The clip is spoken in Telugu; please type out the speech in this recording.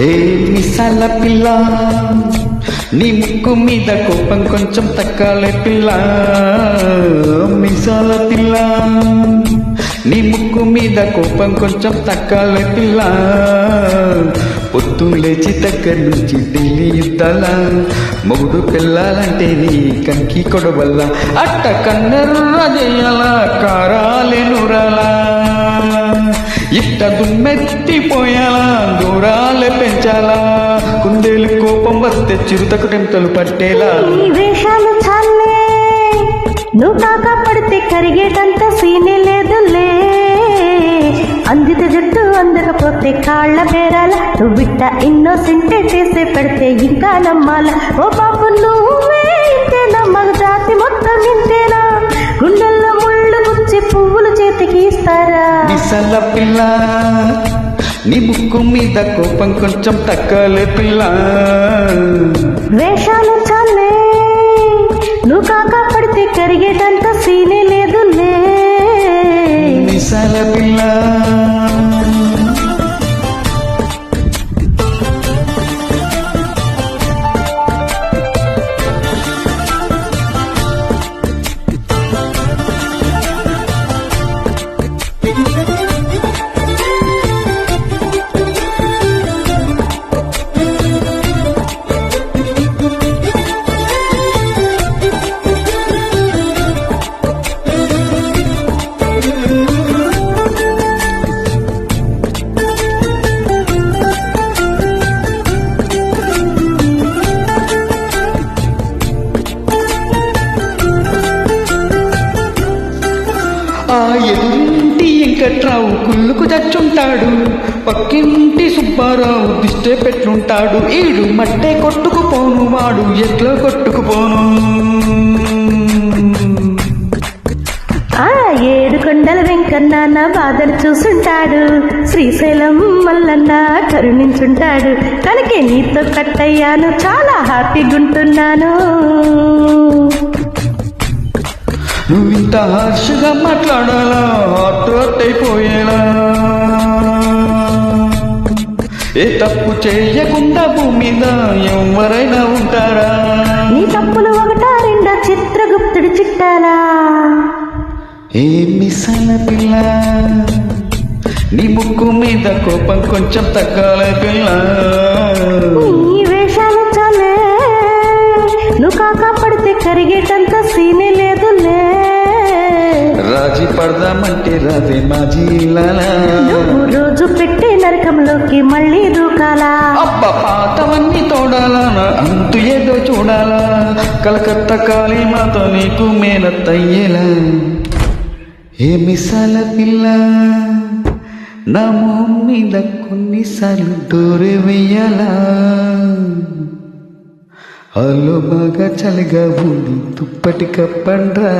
ఏ మిసాల పిల్ల, నీ ముక్కు మీద కోపం కొంచెం తక్కాలే పిల్ల. మిసాల పిల్ల, నీ ముక్కు మీద కోపం కొంచెం తక్కాలే పిల్ల. పొద్దు లేచి దగ్గర నుంచి ఢిల్లీ యుద్ధాల, మొగుడు పిల్లాలంటే నీ కంకి కొడవల్ల. అట్ట కన్నెర్ర చేయాల కారాలే నూరాలా, ఇట్ట దుమ్మెత్తిపోయాలా దూరాలే పెంచాలా. కుందేలు కోపం వస్తే చిరుతకు టెంతలు పట్టేలా. ఈ వేషాలు చాలే, నువ్వు కాక పడితే కరిగేటంత సీనే లేదులే. అందితే జట్టు అందకపోతే కాళ్ళ పేరాల, నువ్వు బిట్ట ఇన్నోసెంటే చేసే పెడితే ఇంకా నమ్మాల. ఓ బాబు నువ్వే ఇంతేనా, మగ జాతి మొత్తం ఇంతేనా. గుండెల్లో ముళ్ళు గుచ్చి పువ్వులు చేతికి ఇస్తారా. మిసాల పిల్ల, నీ ముక్కు మీద కోపం కొంచెం తక్కలే పిల్ల. వేషాలు చాలే, నువ్వు కాక పడితే కరిగేటంత సీనే లేదులే. మిసాల పిల్ల, ఆ ఎదురింటి వెంకట్రావు కుళ్ళుకు చచ్చుంటాడు, పక్కింటి సుబ్బారావు దిష్టే పెట్లుంటాడు. ఈడు మట్టే కొట్టుకుపోను, వాడు ఎట్లా కొట్టుకుపోను. ఆ ఏడు కొండల వెంకన్న నా బాధలు చూసుంటాడు, శ్రీశైలం మల్లన్న కరుణించుంటాడు. కనుకే నీతో కట్టయ్యాను, చాలా హ్యాపీగుంటున్నాను. నువ్వింత హార్ష్గా మాట్లాడాలా, హార్ట్ అయిపోయేలా. ఏ తప్పు చేయకుండా భూమి మీద ఎవరైనా ఉంటారా. నీ తప్పులు ఒకటా రెండా, చిత్రగుప్తుడి చిట్టాలా. ఏ మిసాల పిల్ల, నీ ముక్కు మీద కోపం కొంచెం తగ్గాల పిల్ల. నీ వేషాలు చాలే, నువ్వు కాక పడితే కరిగేటంత సీనే లేదులే. రాజీ పడదామంటే రాదే మాజీ లాలా. నువ్వు రోజు పెట్టే నరకంలోకి మళ్ళీ దూకాలా. అబ్బ పాతవన్నీ తోడాలా, అంతు ఏదో చూడాలా. కలకత్తా కాళీ మాతో నీకు మేనత్తయ్యేలా. ఏ మిసాల పిల్ల, నా మొహం మీద కొన్నిసార్లు డోరే వెయ్యాలా. అలో బాగా చలిగా ఉంది దుప్పటి కప్పండ్రా.